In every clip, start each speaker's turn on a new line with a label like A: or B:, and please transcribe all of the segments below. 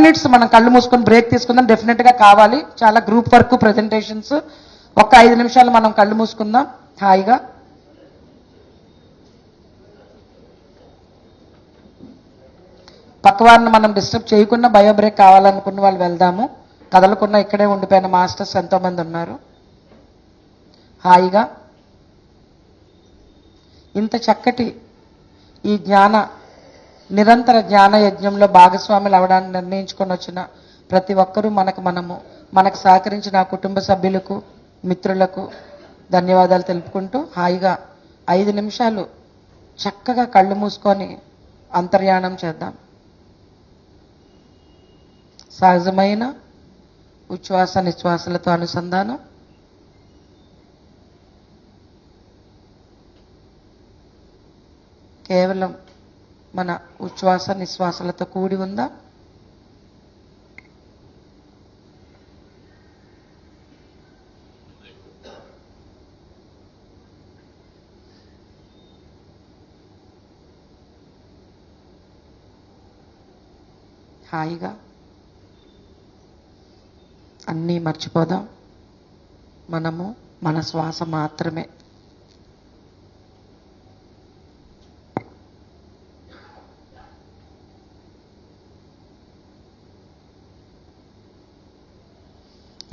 A: Minutes మనం కళ్ళు మూసుకొని బ్రేక్ తీసుకుందాం. డెఫినెట్గా కావాలి, చాలా గ్రూప్ వర్క్ ప్రజెంటేషన్స్. ఒక 5 నిమిషాలు మనం కళ్ళు మూసుకుందాం హాయిగా. పక్కవారిని మనం డిస్టర్బ్ చేయకుండా బయో బ్రేక్ కావాలనుకున్న వాళ్ళు వెళ్దాము. కదలకుండా ఇక్కడే ఉండిపోయిన మాస్టర్స్ ఎంతోమంది ఉన్నారు. హాయిగా ఇంత చక్కటి ఈ నిరంతర జ్ఞాన యజ్ఞంలో భాగస్వాములు అవడానికి నిర్ణయించుకొని వచ్చిన ప్రతి ఒక్కరూ మనకు సహకరించిన కుటుంబ సభ్యులకు, మిత్రులకు ధన్యవాదాలు తెలుపుకుంటూ హాయిగా 5 నిమిషాలు చక్కగా కళ్ళు మూసుకొని అంతర్యాణం చేద్దాం. సహజమైన ఉచ్ఛ్వాస నిశ్వాసలతో అనుసంధానం. కేవలం మన ఉచ్ఛ్వాస నిశ్వాసలతో కూడి ఉందా? హాయిగా అన్నీ మర్చిపోదాం. మనము మన శ్వాస మాత్రమే.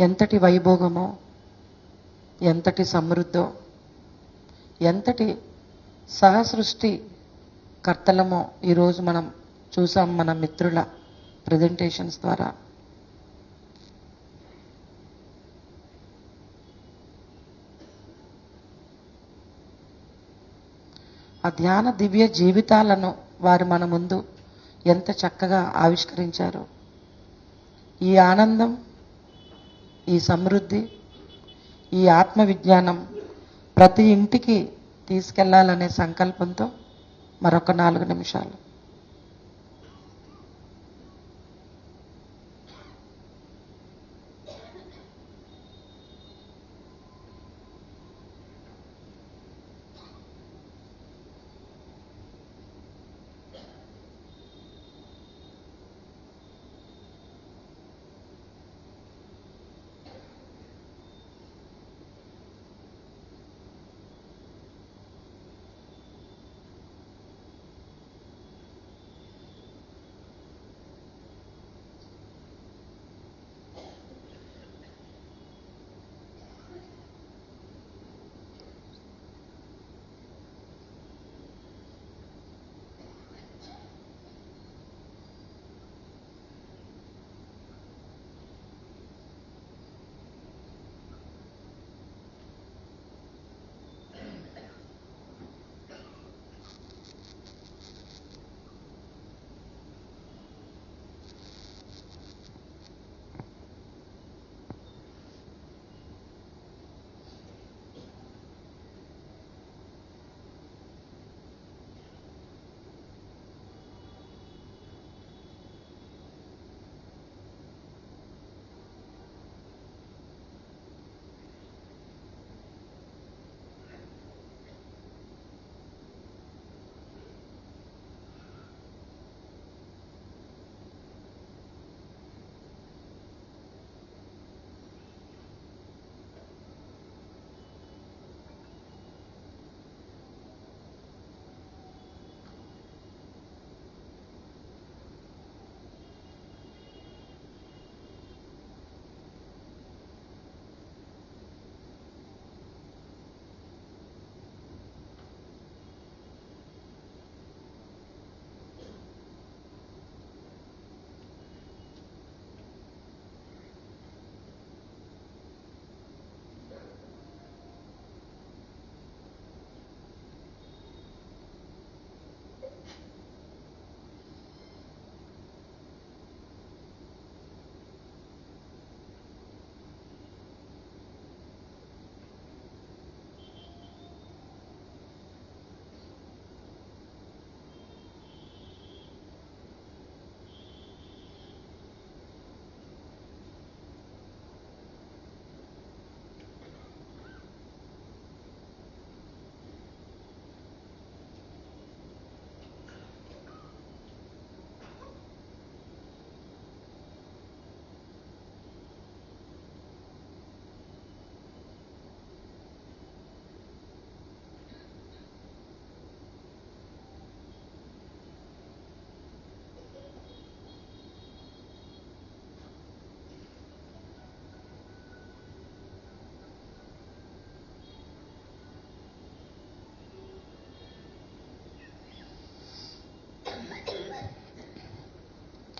A: ఎంతటి వైభోగమో, ఎంతటి సమృద్ధో, ఎంతటి సహసృష్టి కర్తలమో ఈరోజు మనం చూసాం మన మిత్రుల ప్రజెంటేషన్స్ ద్వారా. ఆ ధ్యాన దివ్య జీవితాలను వారు మన ముందు ఎంత చక్కగా ఆవిష్కరించారు. ఈ ఆనందం, ఈ సమృద్ధి, ఈ ఆత్మ విజ్ఞానం ప్రతి ఇంటికి తీసుకెళ్లాలనే సంకల్పంతో మరొక 4 నిమిషాలు.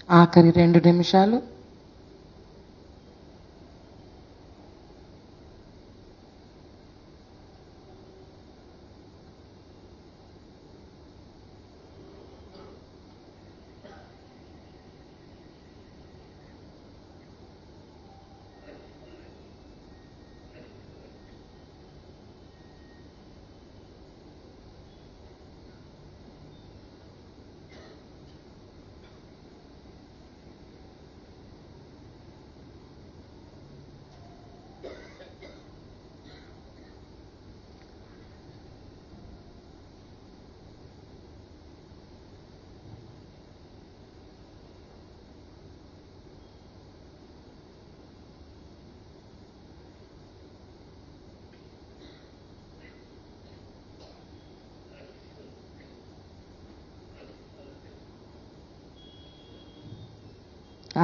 A: ఆఖరి 2 నిమిషాలు.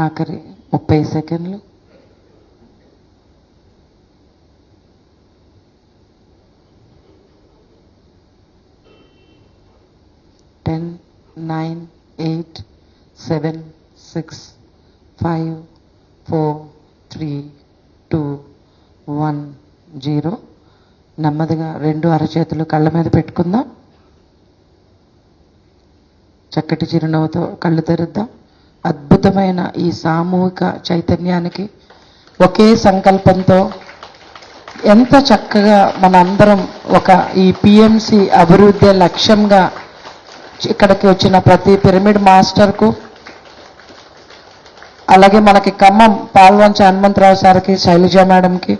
A: ఆఖరి 30 సెకండ్లు. 10, 9, 8, 7, 6, 5, 4, 3, 2, 1, 0. నెమ్మదిగా 2 అరచేతులు కళ్ళ మీద పెట్టుకుందాం. చక్కటి చిరునవ్వుతో కళ్ళు తెరుద్దాం. అద్భుతమైన ఈ సామూహిక చైతన్యానికి ఒకే సంకల్పంతో ఎంత చక్కగా మనందరం ఒక ఈ పిఎంసి అభివృద్ధి లక్ష్యంగా ఇక్కడికి వచ్చిన ప్రతి పిరమిడ్ మాస్టర్కు, అలాగే మనకి ఖమ్మం పాల్వంచ హనుమంతరావు సార్కి, శైలజ మేడంకి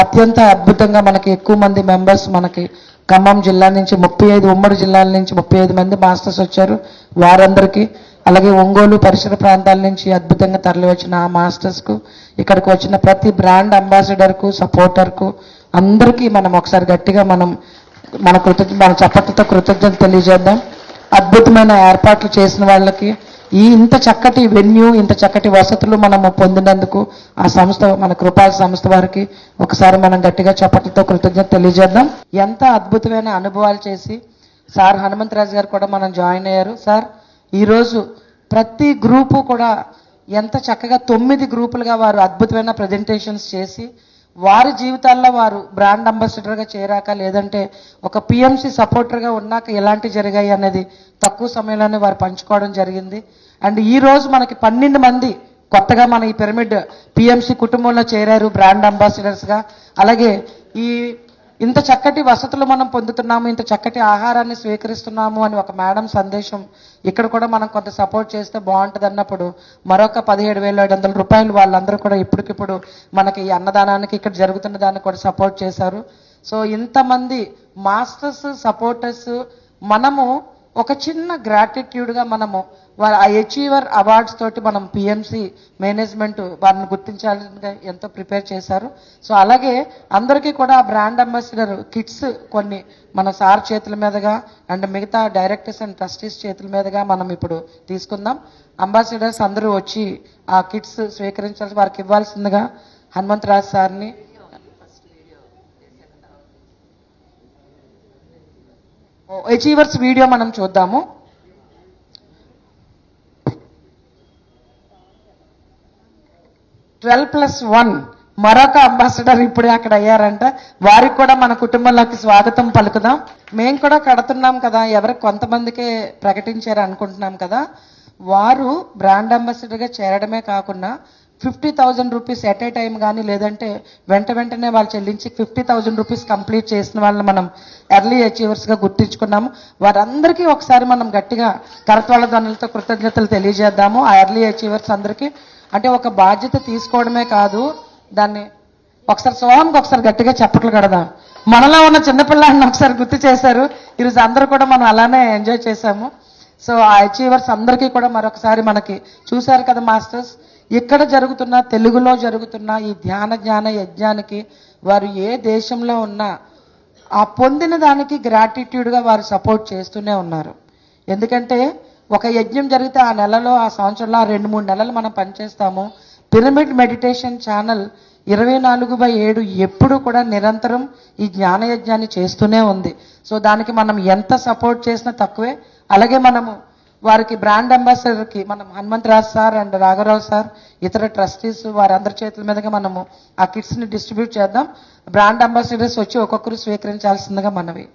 A: అత్యంత అద్భుతంగా మనకి ఎక్కువ మంది మెంబర్స్ మనకి ఖమ్మం జిల్లా నుంచి 35 ఉమ్మడి జిల్లాల నుంచి 35 మంది మాస్టర్స్ వచ్చారు. వారందరికీ, అలాగే ఒంగోలు పరిసర ప్రాంతాల నుంచి అద్భుతంగా తరలి వచ్చిన ఆ మాస్టర్స్కు, ఇక్కడికి వచ్చిన ప్రతి బ్రాండ్ అంబాసిడర్కు, సపోర్టర్కు అందరికీ మనం ఒకసారి గట్టిగా మన చప్పట్లతో కృతజ్ఞత తెలియజేద్దాం. అద్భుతమైన ఏర్పాట్లు చేసిన వాళ్ళకి, ఇంత చక్కటి వెన్యూ, ఇంత చక్కటి వసతులు మనము పొందినందుకు ఆ సంస్థ, మన కృపాల సంస్థ వారికి ఒకసారి మనం గట్టిగా చప్పట్లతో కృతజ్ఞత తెలియజేద్దాం. ఎంత అద్భుతమైన అనుభవాలు చేసి సార్ హనుమంతరాజు గారు కూడా మనం జాయిన్ అయ్యారు. సార్ ఈరోజు ప్రతి గ్రూపు కూడా ఎంత చక్కగా 9 గ్రూపులుగా వారు అద్భుతమైన ప్రజెంటేషన్స్ చేసి వారి జీవితాల్లో వారు బ్రాండ్ అంబాసిడర్గా చేరాక, లేదంటే ఒక పిఎంసి సపోర్టర్గా ఉన్నాక ఎలాంటి జరిగాయి అనేది తక్కువ సమయంలోనే వారు పంచుకోవడం జరిగింది. అండ్ ఈ రోజు మనకి 12 మంది కొత్తగా మన ఈ పిరమిడ్ పిఎంసి కుటుంబంలో చేరారు బ్రాండ్ అంబాసిడర్స్గా. అలాగే ఇంత చక్కటి వసతులు మనం పొందుతున్నాము, ఇంత చక్కటి ఆహారాన్ని స్వీకరిస్తున్నాము అని ఒక మేడం సందేశం. ఇక్కడ కూడా మనం కొంత సపోర్ట్ చేస్తే బాగుంటుంది అన్నప్పుడు మరొక 17,700 రూపాయలు వాళ్ళందరూ కూడా ఇప్పటికిప్పుడు మనకి ఈ అన్నదానానికి ఇక్కడ జరుగుతున్న దాన్ని కూడా సపోర్ట్ చేశారు. సో ఇంతమంది మాస్టర్స్, సపోర్టర్స్, మనము ఒక చిన్న గ్రాటిట్యూడ్గా మనము ఆ అచీవర్ అవార్డ్స్ తోటి మనం పిఎంసి మేనేజ్మెంట్ వారిని గుర్తించాలని ఎంతో ప్రిపేర్ చేశారు. సో అలాగే అందరికీ కూడా బ్రాండ్ అంబాసిడర్ కిట్స్ కొన్ని మన సార్ చేతుల మీదుగా అండ్ మిగతా డైరెక్టర్స్ అండ్ ట్రస్టీస్ చేతుల మీదుగా మనం ఇప్పుడు తీసుకుందాం. అంబాసిడర్స్ అందరూ వచ్చి ఆ కిట్స్ స్వీకరించాల్సి వారికి ఇవ్వాల్సిందిగా హనుమంతరాజ్ సార్ని. అచీవర్స్ వీడియో మనం చూద్దాము. "12+1" మరొక అంబాసిడర్ ఇప్పుడే అక్కడ అయ్యారంట. వారికి కూడా మన కుటుంబంలోకి స్వాగతం పలుకుదాం. మేము కూడా కడుతున్నాం కదా, ఎవరికి కొంతమందికే ప్రకటించారు అనుకుంటున్నాం కదా. వారు బ్రాండ్ అంబాసిడర్గా చేరడమే కాకుండా 50,000 రూపీస్ ఎట్ ఏ టైం కానీ, లేదంటే వెంటనే వాళ్ళు చెల్లించి 50,000 రూపీస్ కంప్లీట్ చేసిన వాళ్ళని మనం ఎర్లీ అచీవర్స్గా గుర్తించుకున్నాము. వారందరికీ ఒకసారి మనం గట్టిగా కరతాళ ధ్వనులతో కృతజ్ఞతలు తెలియజేద్దాము. ఆ ఎర్లీ అచీవర్స్ అందరికీ అంటే ఒక బాధ్యత తీసుకోవడమే కాదు, దాన్ని ఒకసారి సోహంకి ఒకసారి గట్టిగా చప్పట్లు కడదాం. మనలో ఉన్న చిన్నపిల్లాడిని ఒకసారి గుర్తు చేశారు. ఈరోజు అందరూ కూడా మనం అలానే ఎంజాయ్ చేశాము. సో ఆ అచీవర్స్ అందరికీ కూడా మరొకసారి మనకి చూశారు కదా మాస్టర్స్, ఇక్కడ జరుగుతున్న, తెలుగులో జరుగుతున్న ఈ ధ్యాన జ్ఞాన యజ్ఞానికి వారు ఏ దేశంలో ఉన్నా ఆ పొందిన దానికి గ్రాటిట్యూడ్గా వారు సపోర్ట్ చేస్తూనే ఉన్నారు. ఎందుకంటే ఒక యజ్ఞం జరిగితే ఆ నెలలో, ఆ సంవత్సరంలో 2-3 నెలలు మనం పనిచేస్తాము. పిరమిడ్ మెడిటేషన్ ఛానల్ 24/7 ఎప్పుడు కూడా నిరంతరం ఈ జ్ఞానయజ్ఞాన్ని చేస్తూనే ఉంది. సో దానికి మనం ఎంత సపోర్ట్ చేసినా తక్కువే. అలాగే మనము వారికి బ్రాండ్ అంబాసిడర్కి మనం హనుమంతరాజ్ సార్ అండ్ రాఘవరావు సార్ ఇతర ట్రస్టీస్ వారందరి చేతుల మీదుగా మనము ఆ కిట్స్ని డిస్ట్రిబ్యూట్ చేద్దాం. బ్రాండ్ అంబాసిడర్స్ వచ్చి ఒక్కొక్కరు స్వీకరించాల్సిందిగా మనవి.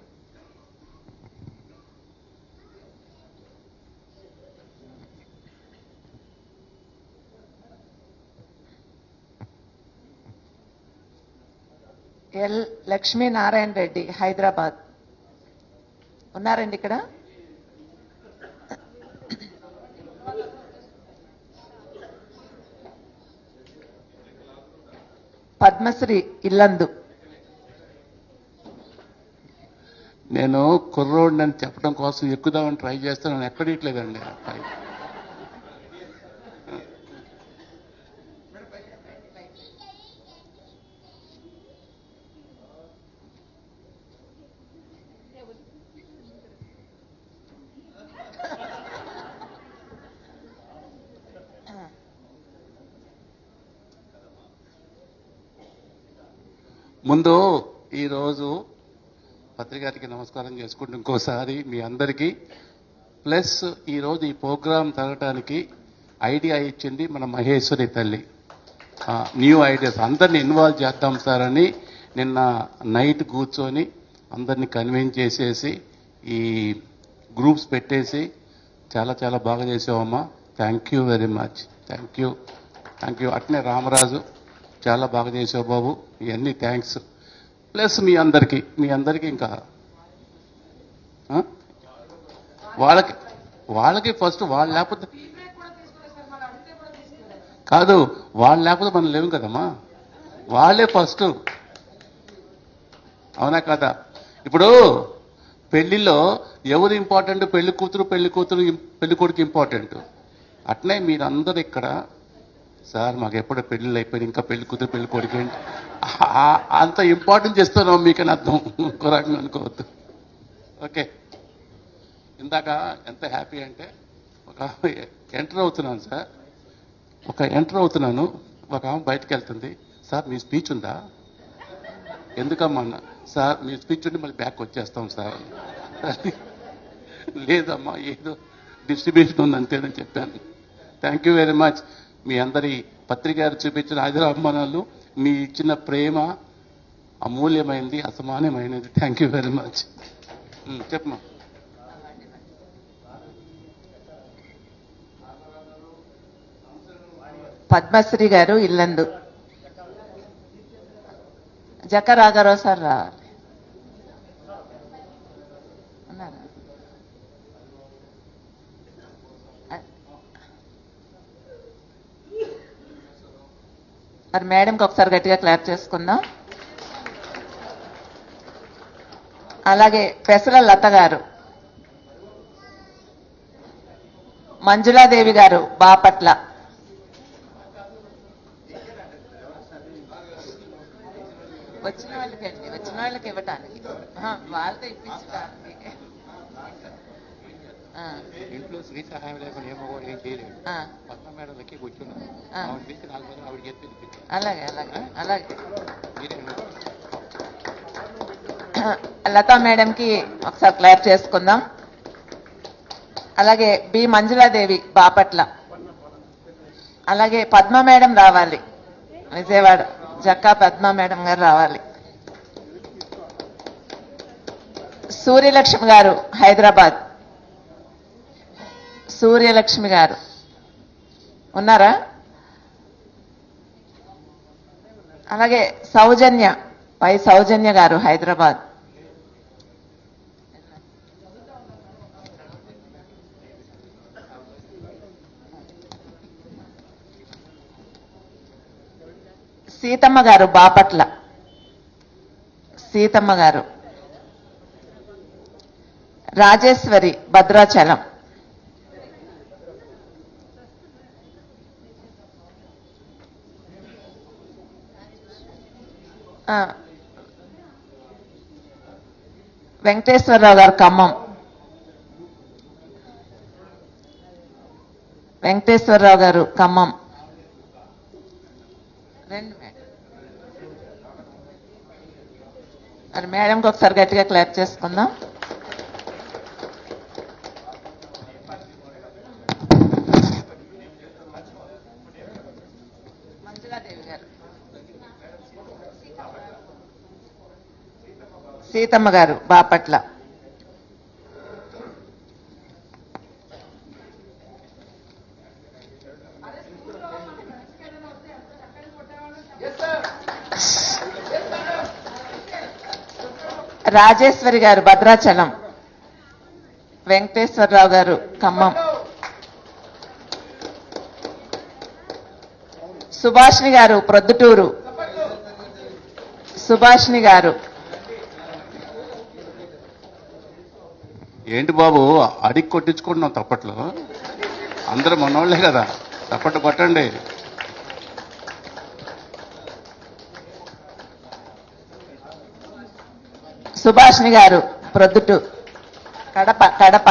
A: ఎల్ లక్ష్మీనారాయణ రెడ్డి, హైదరాబాద్ ఉన్నారండి ఇక్కడ. పద్మశ్రీ ఇల్లందు.
B: నేను కుర్రోడిని అని చెప్పడం కోసం ఎక్కుదామని ట్రై చేస్తాను, నేను ఎక్కడట్లేదండి. ముందు ఈరోజు పత్రికారికి నమస్కారం చేసుకుంటూ ఇంకోసారి మీ అందరికీ, ప్లస్ ఈరోజు ఈ ప్రోగ్రాం జరగడానికి ఐడియా ఇచ్చింది మన మహేశ్వరి తల్లి. న్యూ ఐడియాస్ అందరినీ ఇన్వాల్వ్ చేద్దాం సార్ అని నిన్న నైట్ కూర్చొని అందరినీ కన్విన్స్ చేసేసి ఈ గ్రూప్స్ పెట్టేసి చాలా చాలా బాగా చేసావమ్మా. Thank you very much. Thank you. అట్నే రామరాజు చాలా బాగా చేసావు బాబు. ఇవన్నీ థ్యాంక్స్. ప్లస్ మీ అందరికీ ఇంకా వాళ్ళకి ఫస్ట్ వాళ్ళు లేకపోతే కాదు, వాళ్ళు లేకపోతే మనం లేవు కదమ్మా. వాళ్ళే ఫస్ట్, అవునా కదా? ఇప్పుడు పెళ్లిలో ఎవరు ఇంపార్టెంట్? పెళ్లి కూతురు పెళ్లి కొడుకు ఇంపార్టెంట్. అట్నే మీరందరూ ఇక్కడ సార్ మాకు ఎప్పుడో పెళ్ళిళ్ళు అయిపోయింది, ఇంకా పెళ్లి కూతురు పెళ్లి కొడుకు అంత ఇంపార్టెన్స్ ఇస్తున్నాం మీకని అర్థం. ఇంకో రకంగా అనుకోవద్దు. ఓకే, ఇందాక ఎంత హ్యాపీ అంటే ఒక ఎంటర్ అవుతున్నాను సార్, ఒక ఆమె బయటకు వెళ్తుంది. సార్ మీ స్పీచ్ ఉందా? ఎందుకమ్మా అన్న. సార్ మీ స్పీచ్ ఉంటే మళ్ళీ బ్యాక్ వచ్చేస్తాం సార్. లేదమ్మా ఏదో డిస్ట్రిబ్యూషన్ ఉంది అంతేనని చెప్పాను. Thank you very much. మీ అందరి పత్రికారు చూపించిన అభిమానాలు, మీ ఇచ్చిన ప్రేమ అమూల్యమైనది, అసమానమైనది. Thank you very much. చెప్పమా.
C: పద్మశ్రీ గారు ఇల్లందు. జక్క రాఘరావు సార్ రావాలి. ఉన్నారా? మరి మేడంకి ఒకసారి గట్టిగా క్లాప్ చేసుకుందాం. అలాగే పెసల లత గారు, మంజులాదేవి గారు బాపట్ల, వచ్చిన వాళ్ళకి ఇవ్వటానికి వాళ్ళతో ఇప్పించడానికి.
B: ఇంట్లో శ్రీ సహాయం లేకుండా ఏమో ఏం చేయలేదు. పద్మ మేడలకి కూర్చున్నాను, ఆవిడ చెప్పి
C: అలాగే లతా మేడంకి ఒకసారి క్లాప్ చేసుకుందాం. అలాగే బి మంజులాదేవి బాపట్ల, అలాగే పద్మ మేడం రావాలి విజయవాడ. జక్కా పద్మ మేడం గారు రావాలి. సూర్యలక్ష్మి గారు హైదరాబాద్. సూర్యలక్ష్మి గారు ఉన్నారా? అలాగే సౌజన్య గారు హైదరాబాద్. సీతమ్మ గారు బాపట్ల. సీతమ్మ గారు. రాజేశ్వరి భద్రాచలం. వెంకటేశ్వరరావు గారు ఖమ్మం. వెంకటేశ్వరరావు గారు ఖమ్మం. రెండు మరి మేడంకి ఒకసారి గట్టిగా క్లాప్ చేసుకుందాం. సీతమ్మ గారు బాపట్ల, రాజేశ్వరి గారు భద్రాచలం, వెంకటేశ్వరరావు గారు ఖమ్మం, సుభాష్ని గారు ప్రొద్దుటూరు, సుభాష్ని గారు,
B: ఏంటి బాబు అడిగి కొట్టించుకుంటున్నాం తప్పట్లో, అందరూ మనోళ్లే కదా, తప్పట్లు కొట్టండి.
C: సుభాష్ని గారు ప్రొద్దుటూరు, కడప కడప,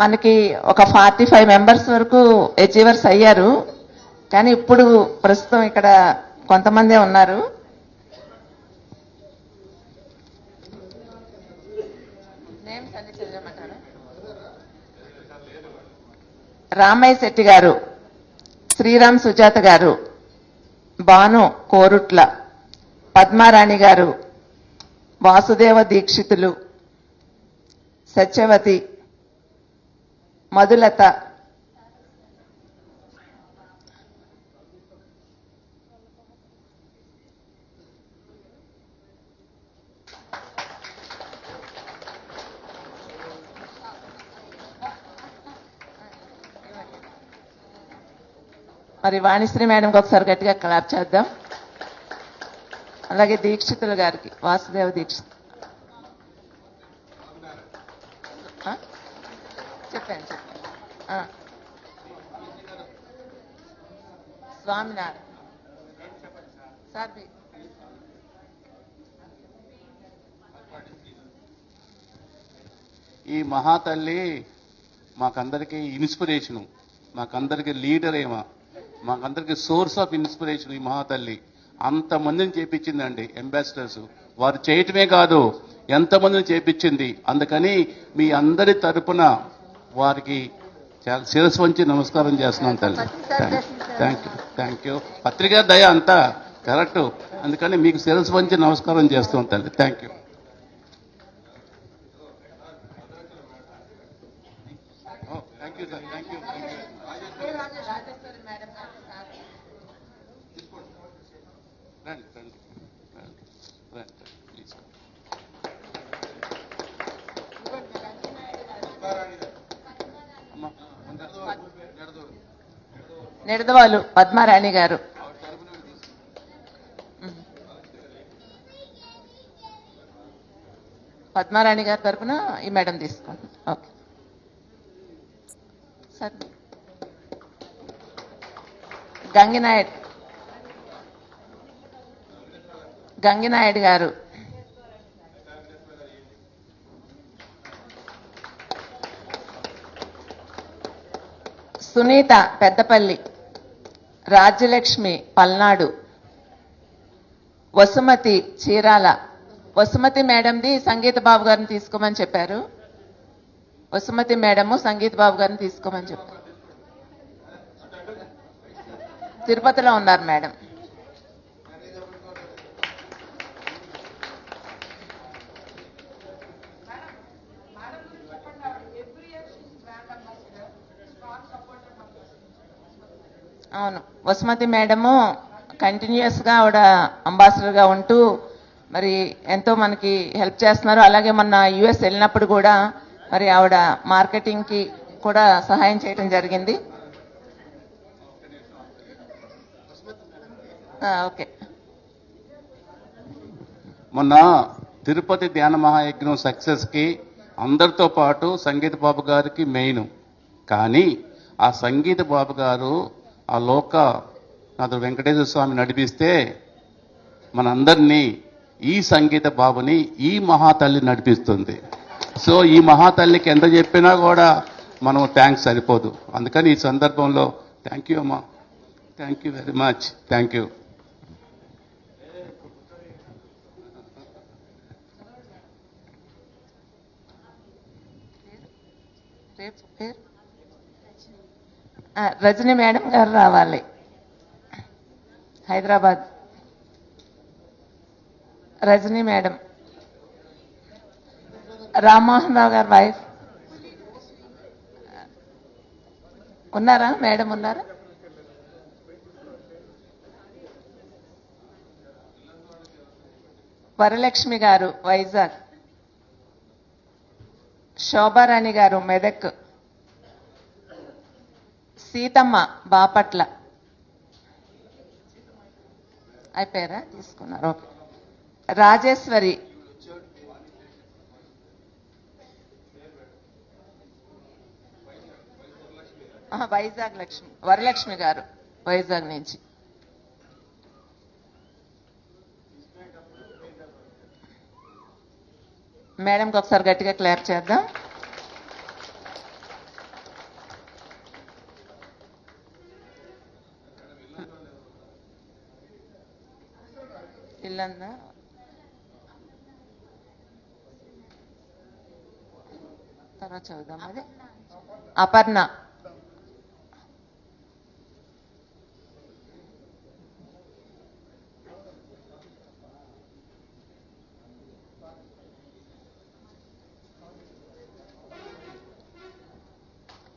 C: మనకి ఒక 45 మెంబర్స్ వరకు అచీవర్స్ అయ్యారు. కానీ ఇప్పుడు ప్రస్తుతం ఇక్కడ కొంతమందే ఉన్నారు. రామయ్య శెట్టి గారు, శ్రీరామ్ సుజాత గారు, భాను కోరుట్ల, పద్మారాణి గారు, వాసుదేవ దీక్షితులు, సత్యవతి, మధులత, మరి వాణిశ్రీ మేడంకి ఒకసారి గట్టిగా క్లాప్ చేద్దాం. అలాగే దీక్షితుల గారికి, వాసుదేవ దీక్షిత్ చెప్పాను స్వామినారాయణ సార్
B: ఈ మహాతల్లి మాకందరికీ ఇన్స్పిరేషను, మాకందరికీ లీడర్ ఏమో, మాకందరికీ సోర్స్ ఆఫ్ ఇన్స్పిరేషన్ ఈ మహాతల్లి. అంతమందిని చేపించిందండి అంబాసిడర్స్. వారు చేయటమే కాదు, ఎంతమందిని చేపించింది. అందుకని మీ అందరి తరపున వారికి చాలా శిరస్సు వంచి నమస్కారం చేస్తున్నాను తల్లి. Thank you. పత్రికా దయ అంతా కరెక్ట్, అందుకని మీకు శిరస్సు వంచి నమస్కారం చేస్తున్నాను తల్లి. Thank you. Thank you sir. Thank you. రండి రండి రండి ప్లీజ్.
C: నిడదవాలు పద్మారాణి గారు, పద్మారాణి గారి తరఫున ఈ మేడం తీసుకోండి. Okay sir. గంగినాయుడు గారు, సునీత పెద్దపల్లి, రాజ్యలక్ష్మి పల్నాడు, వసుమతి చీరాల. వసుమతి మేడంది సంగీత బాబు గారిని తీసుకోమని చెప్పారు. వసుమతి మేడము సంగీత బాబు గారిని తీసుకోమని చెప్పారు. తిరుపతిలో ఉన్నారు మేడం. అవును, వసుమతి మేడము కంటిన్యూస్ గా ఆవిడ అంబాసిడర్ గా ఉంటూ మరి ఎంతో మనకి హెల్ప్ చేస్తున్నారు. అలాగే మొన్న యుఎస్ వెళ్ళినప్పుడు కూడా మరి ఆవిడ మార్కెటింగ్ కి కూడా సహాయం చేయడం జరిగింది. ఓకే.
B: మొన్న తిరుపతి ధ్యాన మహాయజ్ఞం సక్సెస్ కి అందరితో పాటు సంగీత బాబు గారికి మెయిన్. కానీ ఆ సంగీత బాబు గారు ఆ లోకనాథుడు వెంకటేశ్వర స్వామి నడిపిస్తే మనందరినీ ఈ సంగీత బాబుని ఈ మహాతల్లి నడిపిస్తుంది. సో ఈ మహాతల్లికి ఎంత చెప్పినా కూడా మనం థ్యాంక్స్ సరిపోదు. అందుకని ఈ సందర్భంలో థ్యాంక్ యూ అమ్మా, thank you very much. Thank you.
C: పేరు రజని మేడం గారు రావాలి. హైదరాబాద్ రజని మేడం. రామ్మోహన్ రావు గారు వైఫ్ ఉన్నారా? మేడం ఉన్నారా? వరలక్ష్మి గారు వైజాగ్. శోభారాణి గారు మెదక్. సీతమ్మ బాపట్ల. అయిపోయారా? తీసుకున్నారు. ఓకే. రాజేశ్వరి. వైజాగ్ లక్ష్మి వరలక్ష్మి గారు వైజాగ్ నుంచి. మేడంకి ఒకసారి గట్టిగా క్లాప్ చేద్దాం. ఇల్లందా? తర్వాత చదువుదాం. అది అపర్ణ.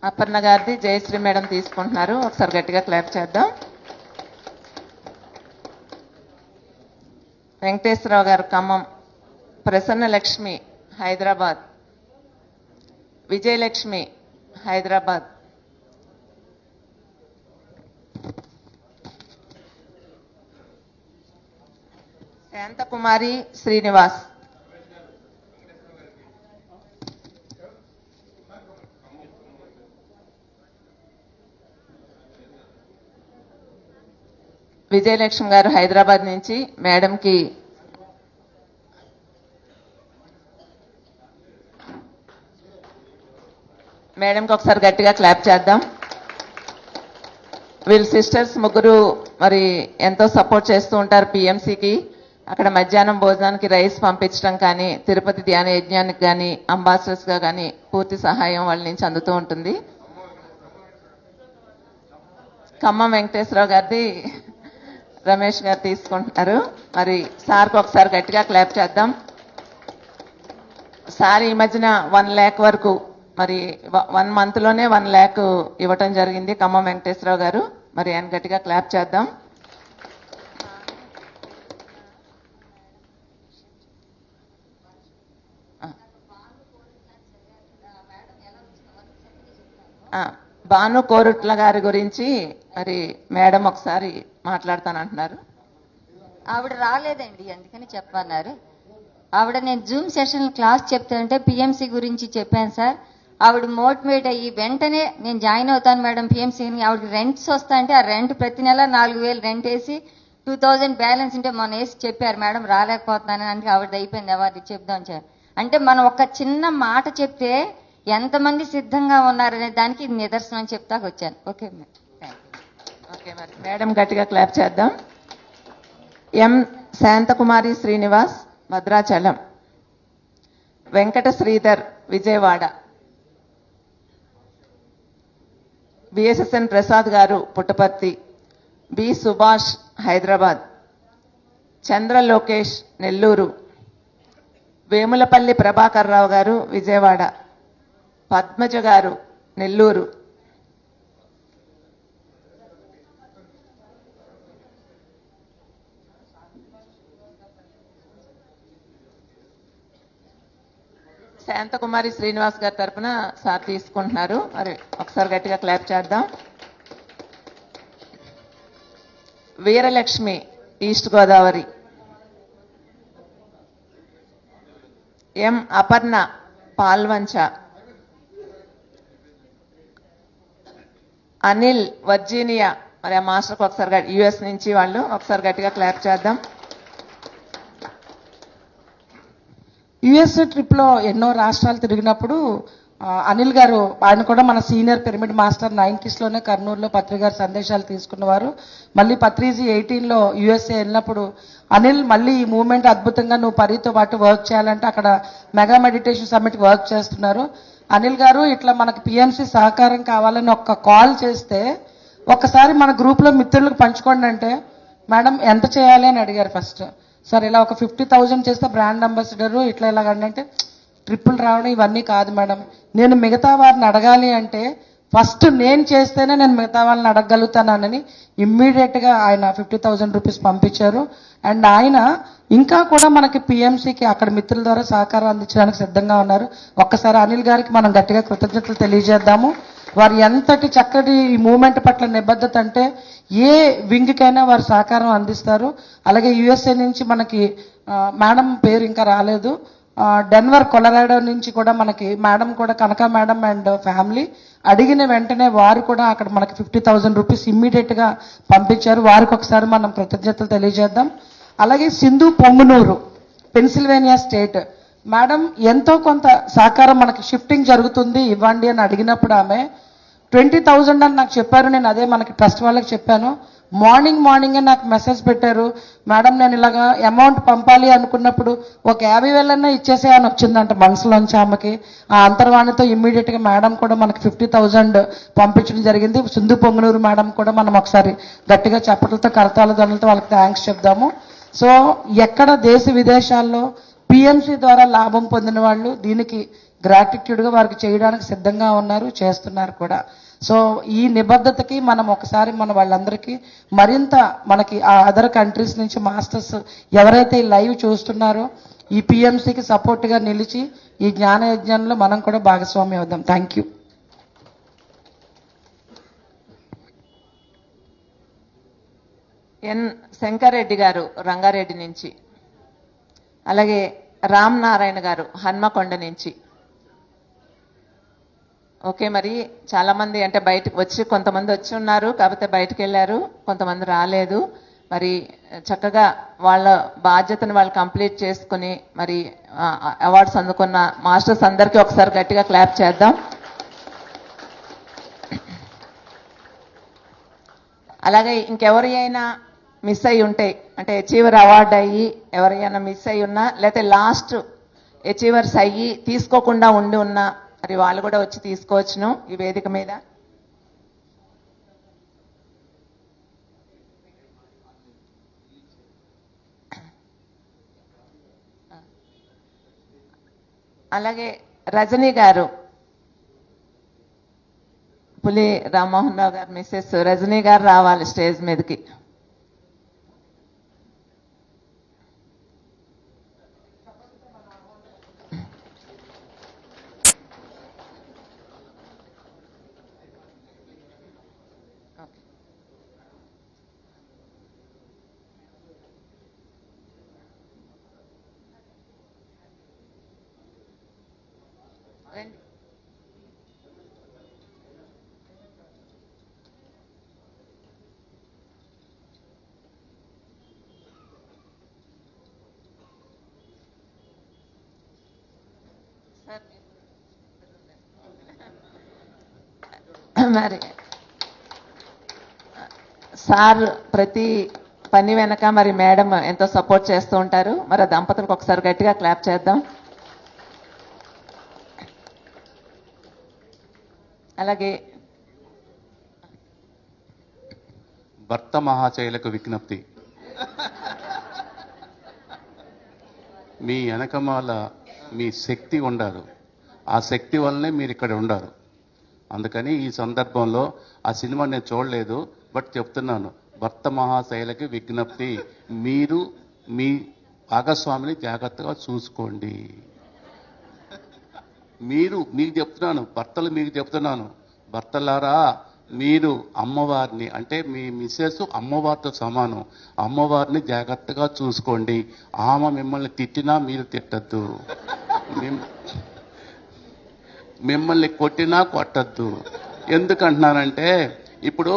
C: అపర్ణ గారిది జయశ్రీ మేడం తీసుకుంటున్నారు. ఒకసారి గట్టిగా క్లాప్ చేద్దాం. వెంకటేశ్వరరావు గారు ఖమ్మం. ప్రసన్న లక్ష్మి హైదరాబాద్. విజయలక్ష్మి హైదరాబాద్. శాంతకుమారి శ్రీనివాస్. విజయలక్ష్మి గారు హైదరాబాద్ నుంచి మేడంకి ఒకసారి గట్టిగా క్లాప్ చేద్దాం. వీళ్ళ సిస్టర్స్ ముగ్గురు మరి ఎంతో సపోర్ట్ చేస్తూ ఉంటారు పిఎంసికి. అక్కడ మధ్యాహ్నం భోజనానికి రైస్ పంపించడం కానీ, తిరుపతి ధ్యాన యజ్ఞానికి కానీ అంబాసిడర్స్ గా కానీ పూర్తి సహాయం వాళ్ళ నుంచి అందుతూ ఉంటుంది. ఖమ్మం వెంకటేశ్వరరావు గారిది రమేష్ గారు తీసుకుంటున్నారు. మరి సార్కి ఒకసారి గట్టిగా క్లాప్ చేద్దాం. సార్ ఈ మధ్యన 1 lakh వరకు మరి 1 month లోనే 1 lakh ఇవ్వటం జరిగింది ఖమ్మం వెంకటేశ్వరరావు గారు. మరి ఆయన గట్టిగా క్లాప్ చేద్దాం. భాను కోరుట్ల గారి గురించి మరి మేడం ఒకసారి మాట్లాడతానంటున్నారు.
D: ఆవిడ రాలేదండి, అందుకని చెప్పన్నారు. ఆవిడ నేను జూమ్ సెషన్ క్లాస్ చెప్తానంటే పిఎంసి గురించి చెప్పాను సార్. ఆవిడ మోటివేట్ అయ్యి వెంటనే నేను జాయిన్ అవుతాను మేడం పిఎంసీని. ఆవిడకి రెంట్స్ వస్తాయంటే ఆ రెంట్ ప్రతి నెల 4,000 రెంట్ వేసి 2,000 బ్యాలెన్స్ ఉంటే మొన్న వేసి చెప్పారు మేడం రాలేకపోతున్నాను అంటే ఆవిడ అయిపోయింది అవార్డు చెప్దాం సార్. అంటే మనం ఒక చిన్న మాట చెప్తే ఎంతమంది సిద్ధంగా ఉన్నారనే దానికి నిదర్శనం చెప్తాకు వచ్చాను. Okay madam.
C: ఓకే, మరి మేడం గట్టిగా క్లాప్ చేద్దాం. ఎం శాంతకుమారి శ్రీనివాస్ భద్రాచలం. వెంకట శ్రీధర్ విజయవాడ. బిఎస్ఎస్ఎన్ ప్రసాద్ గారు పుట్టపర్తి. బి సుభాష్ హైదరాబాద్. చంద్ర లోకేష్ నెల్లూరు. వేములపల్లి ప్రభాకర్ రావు గారు విజయవాడ. పద్మజ గారు నెల్లూరు. శాంతకుమారి శ్రీనివాస్ గారి తరఫున సార్ తీసుకుంటున్నారు. మరి ఒకసారి గట్టిగా క్లాప్ చేద్దాం. వీరలక్ష్మి ఈస్ట్ గోదావరి. ఎం అపర్ణ పాల్వంచ. అనిల్ వర్జీనియా. మరి ఆ మాస్టర్కి ఒకసారి యుఎస్ నుంచి వాళ్ళు ఒకసారి గట్టిగా క్లాప్ చేద్దాం.
A: యుఎస్ ట్రిప్లో ఎన్నో రాష్ట్రాలు తిరిగినప్పుడు అనిల్ గారు, ఆయన కూడా మన సీనియర్ పిరమిడ్ మాస్టర్ 90s లోనే కర్నూలులో పత్రి గారి సందేశాలు తీసుకున్నవారు. మళ్ళీ పత్రిజీ 18లో యుఎస్ఏ వెళ్ళినప్పుడు అనిల్ మళ్ళీ ఈ మూవ్మెంట్ అద్భుతంగా నువ్వు పరితో పాటు వర్క్ చేయాలంటే అక్కడ మెగా మెడిటేషన్ సమ్మిట్ వర్క్ చేస్తున్నారు. అనిల్ గారు ఇట్లా మనకి పిఎంసి సహకారం కావాలని ఒక్క కాల్ చేస్తే ఒక్కసారి మన గ్రూప్ లో మిత్రులకు పంచుకోండి అంటే మేడం ఎంత చేయాలి అని అడిగారు ఫస్ట్. సార్ ఇలా ఒక 50,000 చేస్తే బ్రాండ్ అంబాసిడర్ ఇట్లా ఇలాగంటే ట్రిప్పులు రావడం ఇవన్నీ కాదు మేడం, నేను మిగతా వారిని అడగాలి అంటే ఫస్ట్ నేను చేస్తేనే నేను మిగతా వాళ్ళని అడగగలుగుతానని ఇమ్మీడియట్ గా ఆయన 50,000 రూపీస్ పంపించారు. అండ్ ఆయన ఇంకా కూడా మనకి పిఎంసికి అక్కడ మిత్రుల ద్వారా సహకారం అందించడానికి సిద్ధంగా ఉన్నారు. ఒక్కసారి అనిల్ గారికి మనం గట్టిగా కృతజ్ఞతలు తెలియజేద్దాము. వారు ఎంతటి చక్కటి ఈ మూవ్మెంట్ పట్ల నిబద్ధత అంటే ఏ వింగ్కైనా వారు సహకారం అందిస్తారు. అలాగే యుఎస్ఏ నుంచి మనకి మేడం పేరు ఇంకా రాలేదు, డెన్వర్ కొలరాడో నుంచి కూడా మనకి మేడం కూడా కనక మేడం అండ్ ఫ్యామిలీ అడిగిన వెంటనే వారు కూడా అక్కడ మనకి 50,000 రూపీస్ ఇమ్మీడియట్ గా పంపించారు. వారికి ఒకసారి మనం కృతజ్ఞతలు తెలియజేద్దాం. అలాగే Sindhu Pongunuru, Pennsylvania state madam ఎంతో కొంత సహకారం మనకి షిఫ్టింగ్ జరుగుతుంది ఇవ్వండి అని అడిగినప్పుడు ఆమె 20,000 అని నాకు చెప్పారు. నేను అదే మనకి ట్రస్ట్ వాళ్ళకి చెప్పాను. మార్నింగే నాకు మెసేజ్ పెట్టారు, మేడం నేను ఇలాగా అమౌంట్ పంపాలి అనుకున్నప్పుడు ఒక 50,000 ఇచ్చేసే అని వచ్చిందంట మనసులోంచి ఆమెకి. ఆ అంతర్వాణితో ఇమ్మీడియట్ గా మేడం కూడా మనకి 50,000 పంపించడం జరిగింది. సింధు పొంగునూరు మేడం కూడా మనం ఒకసారి గట్టిగా చప్పట్లతో కరతాల ధ్వనులతో వాళ్ళకి థ్యాంక్స్ చెప్దాము. సో ఎక్కడ దేశ విదేశాల్లో పిఎంసి ద్వారా లాభం పొందిన వాళ్ళు దీనికి గ్రాటిట్యూడ్ గా వారికి చేయడానికి సిద్ధంగా ఉన్నారు, చేస్తున్నారు కూడా. సో ఈ నిబద్ధతకి మనం ఒకసారి మన వాళ్ళందరికీ మరింత మనకి ఆ అదర్ కంట్రీస్ నుంచి మాస్టర్స్ ఎవరైతే ఈ లైవ్ చూస్తున్నారో ఈ పిఎంసికి సపోర్ట్ గా నిలిచి ఈ జ్ఞాన యజ్ఞంలో మనం కూడా భాగస్వామి అవుదాం. Thank you.
C: ఎన్ శంకర్రెడ్డి గారు రంగారెడ్డి నుంచి, అలాగే రామ్ నారాయణ గారు హన్మకొండ నుంచి. ఓకే, మరి చాలా మంది అంటే బయటకు వచ్చి కొంతమంది వచ్చి ఉన్నారు, కాకపోతే బయటకు వెళ్ళారు, కొంతమంది రాలేదు. మరి చక్కగా వాళ్ళ బాధ్యతను వాళ్ళు కంప్లీట్ చేసుకుని మరి అవార్డ్స్ అందుకున్న మాస్టర్స్ అందరికీ ఒకసారి గట్టిగా క్లాప్ చేద్దాం. అలాగే ఇంకెవరి అయినా మిస్ అయ్యి ఉంటే అంటే అచీవర్ అవార్డు అయ్యి ఎవరైనా మిస్ అయ్యి ఉన్నా లేకపోతే లాస్ట్ అచీవర్స్ అయ్యి తీసుకోకుండా ఉండి ఉన్నా మరి వాళ్ళు కూడా వచ్చి తీసుకోవచ్చును ఈ వేదిక మీద. అలాగే రజనీ గారు, పులి రామ్మోహన్ రావు గారు మిస్సెస్ రజనీ గారు రావాలి స్టేజ్ మీదకి. మరి సార్ ప్రతి పని వెనక మరి మేడం ఎంతో సపోర్ట్ చేస్తూ ఉంటారు. మరి ఆ దంపతులకు ఒకసారి గట్టిగా క్లాప్ చేద్దాం. అలాగే
B: భర్త మహాశైలకు విజ్ఞప్తి, మీ వెనకమాల మీ శక్తి ఉండారు, ఆ శక్తి వల్లనే మీరు ఇక్కడ ఉండారు. అందుకని ఈ సందర్భంలో ఆ సినిమా నేను చూడలేదు, బట్ చెప్తున్నాను, భర్త మహాశైలకి విజ్ఞప్తి, మీరు మీ భాగస్వామిని జాగ్రత్తగా చూసుకోండి. మీకు చెప్తున్నాను, భర్తలు మీకు చెప్తున్నాను, భర్తలారా మీరు అమ్మవారిని అంటే మీ మిస్సెస్ అమ్మవారితో సమానం, అమ్మవారిని జాగ్రత్తగా చూసుకోండి. ఆమె మిమ్మల్ని తిట్టినా మీరు తిట్టద్దు, మిమ్మల్ని కొట్టినా కొట్టద్దు. ఎందుకంటున్నానంటే ఇప్పుడు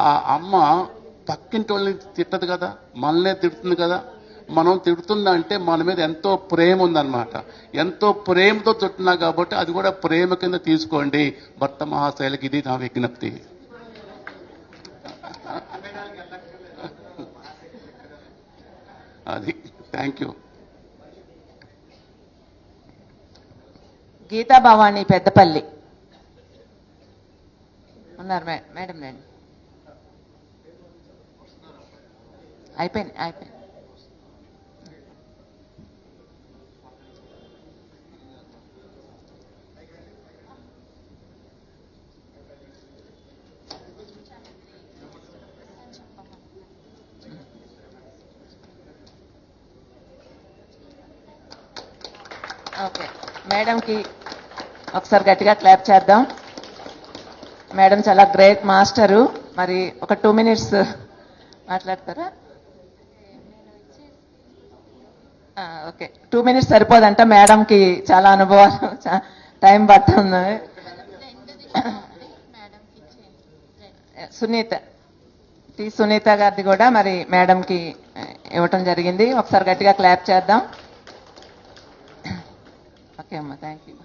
B: ఆ అమ్మ పక్కింటి వాళ్ళని తిట్టదు కదా, మనల్నే తిడుతుంది కదా. మనం తిడుతుందంటే మన మీద ఎంతో ప్రేమ ఉందన్నమాట, ఎంతో ప్రేమతో తిట్టున్నా కాబట్టి అది కూడా ప్రేమ కింద తీసుకోండి. భర్త మహాశైలకి ఇది నా విజ్ఞప్తి. అది థ్యాంక్ యూ.
C: గీతా భవాని పెద్దపల్లి ఉన్నారు మేడం రండి. అయిపోయింది. ఓకే, మేడంకి ఒకసారి గట్టిగా క్లాప్ చేద్దాం. మేడం చాలా గ్రేట్ మాస్టరు. మరి ఒక 2 minutes మాట్లాడతారా? Okay, 2 minutes సరిపోదంట. మేడంకి చాలా అనుభవాలు, టైం పడుతుంది. సునీత గారిది కూడా మరి మేడంకి ఇవ్వటం జరిగింది. ఒకసారి గట్టిగా క్లాప్ చేద్దాం. ఓకే అమ్మా, థ్యాంక్ యూ.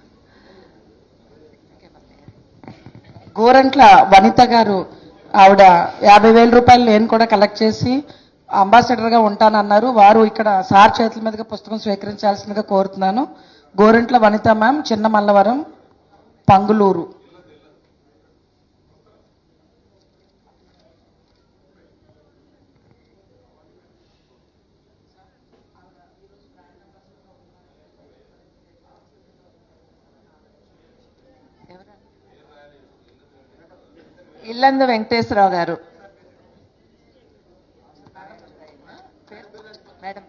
A: గోరంట్ల వనిత గారు, ఆవిడ 50,000 రూపాయలు నేను కూడా కలెక్ట్ చేసి అంబాసిడర్ గా ఉంటానన్నారు. వారు ఇక్కడ సార్ చేతుల మీదుగా పుస్తకం స్వీకరించాల్సిందిగా కోరుతున్నాను. గోరంట్ల వనిత మ్యామ్, చిన్న మల్లవరం, పంగులూరు.
C: ఇల్లందు వెంకటేశ్వరరావు గారు. మేడం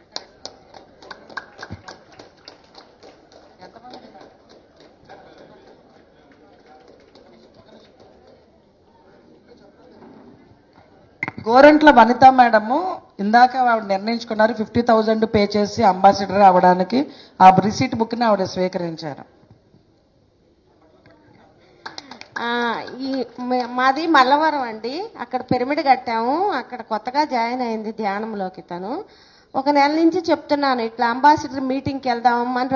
A: గోరంట్ల వనిత మేడము ఇందాక ఆవిడ నిర్ణయించుకున్నారు 50,000 పే చేసి అంబాసిడర్ అవ్వడానికి. ఆ రిసీట్ బుక్ ని ఆవిడ స్వీకరించారు.
E: మాది మల్లవరం అండి. అక్కడ పిరమిడ్ కట్టాము. అక్కడ కొత్తగా జాయిన్ అయింది ధ్యానంలోకి. తను 1 నెల నుంచి చెప్తున్నాను, ఇట్లా అంబాసిడర్ మీటింగ్కి వెళ్దామని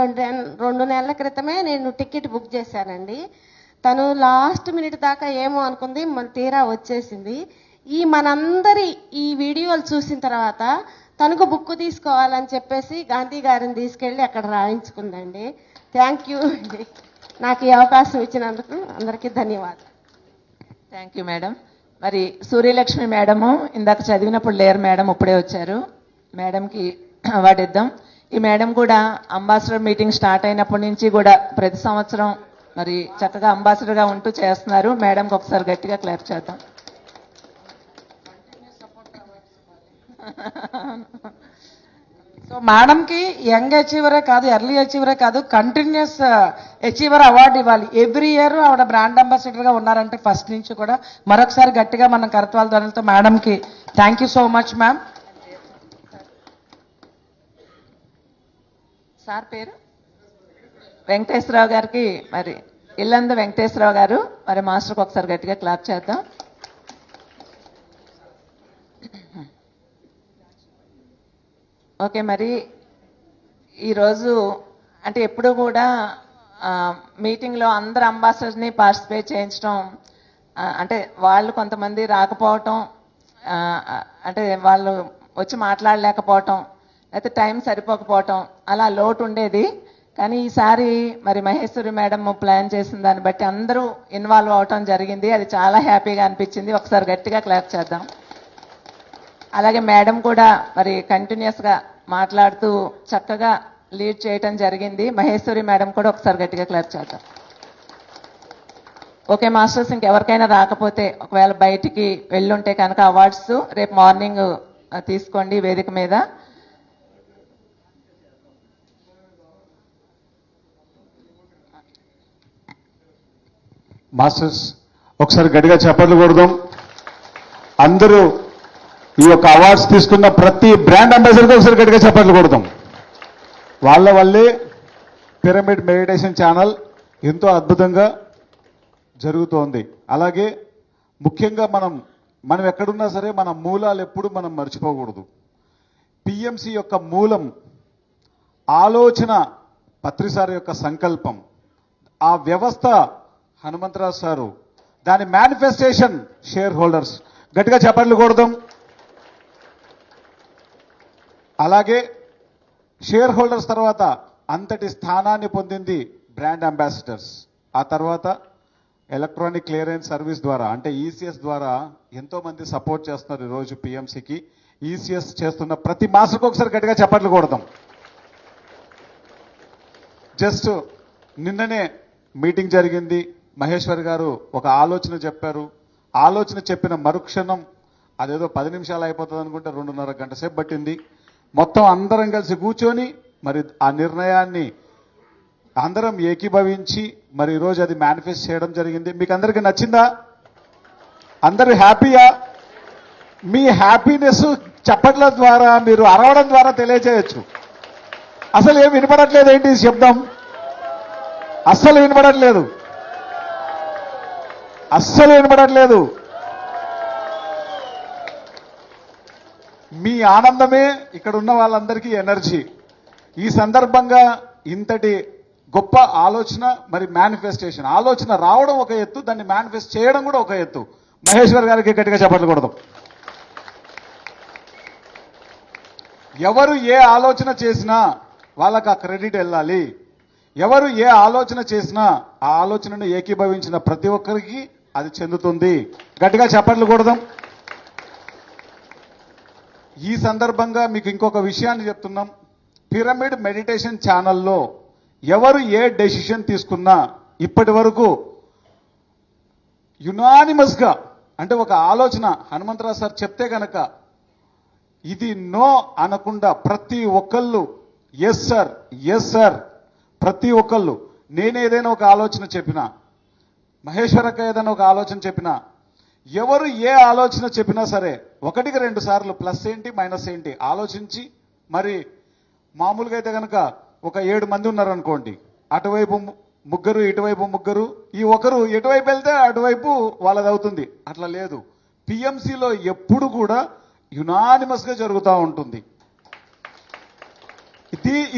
E: 2 నెలల క్రితమే నేను టికెట్ బుక్ చేశానండి. తను లాస్ట్ మినిట్ దాకా ఏమో అనుకుంది, మన తీరా వచ్చేసింది. మనందరి ఈ వీడియోలు చూసిన తర్వాత తనకు బుక్ తీసుకోవాలని చెప్పేసి గాంధీ గారిని తీసుకెళ్ళి అక్కడ రాయించుకుందండి. థ్యాంక్ యూ అండి, నాకు ఈ అవకాశం ఇచ్చినందుకు అందరికీ ధన్యవాదాలు.
C: Thank you madam. మరి సూర్యలక్ష్మి మేడము ఇందాక చదివినప్పుడు లేరు మేడం, ఇప్పుడే వచ్చారు. మేడంకి అవార్డు ఇద్దాం. ఈ మేడం కూడా అంబాసిడర్ మీటింగ్ స్టార్ట్ అయినప్పటి నుంచి కూడా ప్రతి సంవత్సరం మరి చక్కగా అంబాసిడర్గా ఉంటూ చేస్తున్నారు. మేడంకి ఒకసారి గట్టిగా క్లాప్ చేద్దాం.
A: సో మేడంకి యంగ్ అచీవరే కాదు, ఎర్లీ అచీవరే కాదు, కంటిన్యూస్ అచీవర్ అవార్డు ఇవ్వాలి. ఎవ్రీ ఇయర్ ఆవిడ బ్రాండ్ అంబాసిడర్ గా ఉన్నారంటే ఫస్ట్ నుంచి కూడా. మరొకసారి గట్టిగా మనం కరతాళ ధ్వనులతో మేడంకి thank you so much ma'am.
C: Sir పేరు వెంకటేశ్వరరావు గారికి, మరి ఇల్లందు వెంకటేశ్వరరావు గారు, మరి మాస్టర్కి ఒకసారి గట్టిగా క్లాప్ చేద్దాం. ఓకే, మరి ఈరోజు అంటే ఎప్పుడు కూడా మీటింగ్లో అందరు అంబాసిడర్ని పార్టిసిపేట్ చేయించడం, అంటే వాళ్ళు కొంతమంది రాకపోవటం, అంటే వాళ్ళు వచ్చి మాట్లాడలేకపోవటం, అయితే టైం సరిపోకపోవటం, అలా లోటు ఉండేది. కానీ ఈసారి మరి మహేశ్వరి మేడం ప్లాన్ చేసిన దాన్ని బట్టి అందరూ ఇన్వాల్వ్ అవటం జరిగింది. అది చాలా హ్యాపీగా అనిపించింది. ఒకసారి గట్టిగా క్లాప్ చేద్దాం. అలాగే మేడం కూడా మరి కంటిన్యూస్గా మాట్లాడుతూ చక్కగా లీడ్ చేయటం జరిగింది. మహేశ్వరి మేడం కూడా ఒకసారి గట్టిగా క్లాప్ చేద్దాం. ఓకే మాస్టర్స్, ఇంకెవరికైనా రాకపోతే ఒకవేళ బయటికి వెళ్ళుంటే కనుక అవార్డ్స్ రేపు మార్నింగ్ తీసుకోండి వేదిక మీద.
F: మాస్టర్స్ ఒకసారి గట్టిగా చప్పట్లు కొడదాం. అందరూ ఈ యొక్క అవార్డ్స్ తీసుకున్న ప్రతి బ్రాండ్ అంబాసిడర్కి ఒకసారి గట్టిగా చప్పట్లు కొడదాం. వాళ్ళ వల్లే పిరమిడ్ మెడిటేషన్ ఛానల్ ఎంతో అద్భుతంగా జరుగుతోంది. అలాగే ముఖ్యంగా మనం ఎక్కడున్నా సరే మన మూలాలు ఎప్పుడు మనం మర్చిపోకూడదు. పిఎంసి యొక్క మూలం ఆలోచన పత్రిసారి యొక్క సంకల్పం, ఆ వ్యవస్థ హనుమంతరావు సారు, దాని మేనిఫెస్టేషన్ షేర్ హోల్డర్స్. గట్టిగా చప్పట్లు కొడదాం. అలాగే షేర్ హోల్డర్స్ తర్వాత అంతటి స్థానాన్ని పొందింది బ్రాండ్ అంబాసిడర్స్, ఆ తర్వాత ఎలక్ట్రానిక్ క్లియరెన్స్ సర్వీస్ ద్వారా అంటే ఈసీఎస్ ద్వారా ఎంతో మంది సపోర్ట్ చేస్తున్నారు ఈరోజు పిఎంసికి. ఈసీఎస్ చేస్తున్న ప్రతి మాస్టర్కి ఒకసారి గట్టిగా చప్పట్లు కొడదాం. జస్ట్ నిన్ననే మీటింగ్ జరిగింది. మహేశ్వర్ గారు ఒక ఆలోచన చెప్పారు. ఆలోచన చెప్పిన మరుక్షణం అదేదో 10 నిమిషాలు అయిపోతుంది అనుకుంటే 2.5 గంట సేపు పట్టింది. మొత్తం అందరం కలిసి కూర్చొని మరి ఆ నిర్ణయాన్ని అందరం ఏకీభవించి మరి ఈరోజు అది మేనిఫెస్ట్ చేయడం జరిగింది. మీకు అందరికీ నచ్చిందా? అందరూ హ్యాపీయా? మీ హ్యాపీనెస్ చప్పట్ల ద్వారా మీరు అరవడం ద్వారా తెలియజేయచ్చు. అసలు ఏం వినపడట్లేదు ఏంటి ఈ శబ్దం? అస్సలు వినపడట్లేదు, అస్సలు వినపడట్లేదు. మీ ఆనందమే ఇక్కడ ఉన్న వాళ్ళందరికీ ఎనర్జీ. ఈ సందర్భంగా ఇంతటి గొప్ప ఆలోచన మరి మేనిఫెస్టేషన్, ఆలోచన రావడం ఒక ఎత్తు, దాన్ని మేనిఫెస్ట్ చేయడం కూడా ఒక ఎత్తు. మహేశ్వర్ గారికి గట్టిగా చప్పట్లు కొడదాం. ఎవరు ఏ ఆలోచన చేసినా వాళ్ళకి ఆ క్రెడిట్ వెళ్ళాలి. ఎవరు ఏ ఆలోచన చేసినా ఆ ఆలోచనను ఏకీభవించిన ప్రతి ఒక్కరికి అది చెందుతుంది. గట్టిగా చప్పట్లు కొడదాం. ఈ సందర్భంగా మీకు ఇంకొక విషయాన్ని చెప్తున్నాం. పిరమిడ్ మెడిటేషన్ ఛానల్లో ఎవరు ఏ డెసిషన్ తీసుకున్నా ఇప్పటి వరకు యునానిమస్ గా అంటే ఒక ఆలోచన హనుమంతరావు సార్ చెప్తే గనక ఇది నో అనకుండా ప్రతి ఒక్కళ్ళు ఎస్ సార్, ఎస్ సార్, ప్రతి ఒక్కళ్ళు. నేనేదైనా ఒక ఆలోచన చెప్పినా, మహేశ్వరక్క ఏదైనా ఒక ఆలోచన చెప్పినా, ఎవరు ఏ ఆలోచన చెప్పినా సరే 1కి 2 సార్లు ప్లస్ ఏంటి మైనస్ ఏంటి ఆలోచించి మరి మామూలుగా అయితే కనుక ఒక 7 మంది ఉన్నారనుకోండి, అటువైపు 3 ఇటువైపు 3, ఈ ఒకరు ఎటువైపు వెళ్తే అటువైపు వాళ్ళది అవుతుంది. అట్లా లేదు. పిఎంసిలో ఎప్పుడు కూడా యునానిమస్ గా జరుగుతూ ఉంటుంది.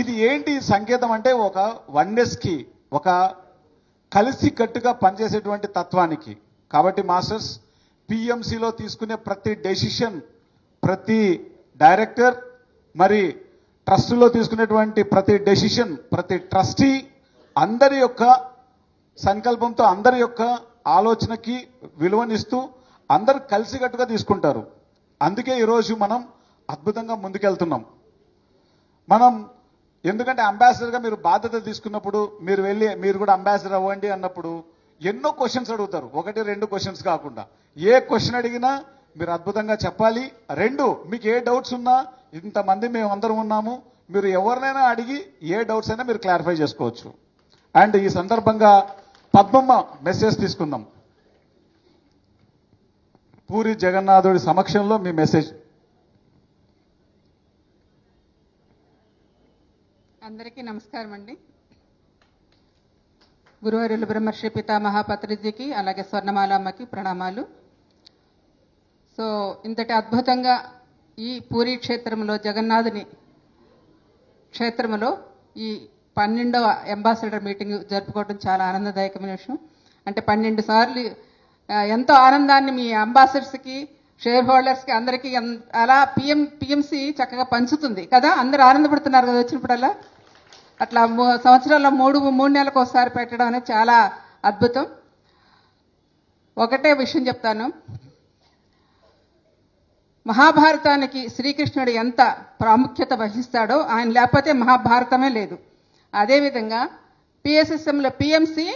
F: ఇది ఏంటి సంకేతం అంటే ఒక వన్నెస్ కి, ఒక కలిసి కట్టుగా పనిచేసేటువంటి తత్వానికి. కాబట్టి మాస్టర్స్, పిఎంసిలో తీసుకునే ప్రతి డెసిషన్, ప్రతి డైరెక్టర్, మరి ట్రస్టులో తీసుకునేటువంటి ప్రతి డెసిషన్, ప్రతి ట్రస్టీ అందరి యొక్క సంకల్పంతో, అందరి యొక్క ఆలోచనకి విలువనిస్తూ అందరు కలిసికట్టుగా తీసుకుంటారు. అందుకే ఈరోజు మనం అద్భుతంగా ముందుకెళ్తున్నాం. మనం ఎందుకంటే అంబాసిడర్గా మీరు బాధ్యత తీసుకున్నప్పుడు మీరు వెళ్ళి మీరు కూడా అంబాసిడర్ అవ్వండి అన్నప్పుడు ఎన్నో క్వశ్చన్స్ అడుగుతారు. 1-2 క్వశ్చన్స్ కాకుండా ఏ క్వశ్చన్ అడిగినా మీరు అద్భుతంగా చెప్పాలి. 2, మీకు ఏ డౌట్స్ ఉన్నా ఇంతమంది మేము అందరం ఉన్నాము, మీరు ఎవరినైనా అడిగి ఏ డౌట్స్ అయినా మీరు క్లారిఫై చేసుకోవచ్చు. అండ్ ఈ సందర్భంగా పద్మమ్మ మెసేజ్ తీసుకుందాం. పూరి జగన్నాథుడి సమక్షంలో మీ మెసేజ్.
G: అందరికీ నమస్కారం అండి. గురువారులు బ్రహ్మర్షి పితామహ పత్రిజీకి అలాగే స్వర్ణమాలమ్మకి ప్రణామాలు. సో ఇంతటి అద్భుతంగా ఈ పూరి క్షేత్రంలో, జగన్నాథుని క్షేత్రంలో ఈ 12వ అంబాసిడర్ మీటింగ్ జరుపుకోవడం చాలా ఆనందదాయకమైన విషయం. అంటే 12 సార్లు ఎంతో ఆనందాన్ని మీ అంబాసిడర్స్కి, షేర్ హోల్డర్స్కి అందరికీ అలా పిఎంసి చక్కగా పంచుతుంది కదా. అందరూ ఆనందపడుతున్నారు కదా వచ్చినప్పుడల్లా. అట్లా సంవత్సరంలో 3 నెలలకు ఒకసారి పెట్టడం అనేది చాలా అద్భుతం. ఒకటే విషయం చెప్తాను. మహాభారతానికి శ్రీకృష్ణుడు ఎంత ప్రాముఖ్యత వహిస్తాడో, ఆయన లేకపోతే మహాభారతమే లేదు. అదేవిధంగా పిఎస్ఎస్ఎంలో పిఎంసి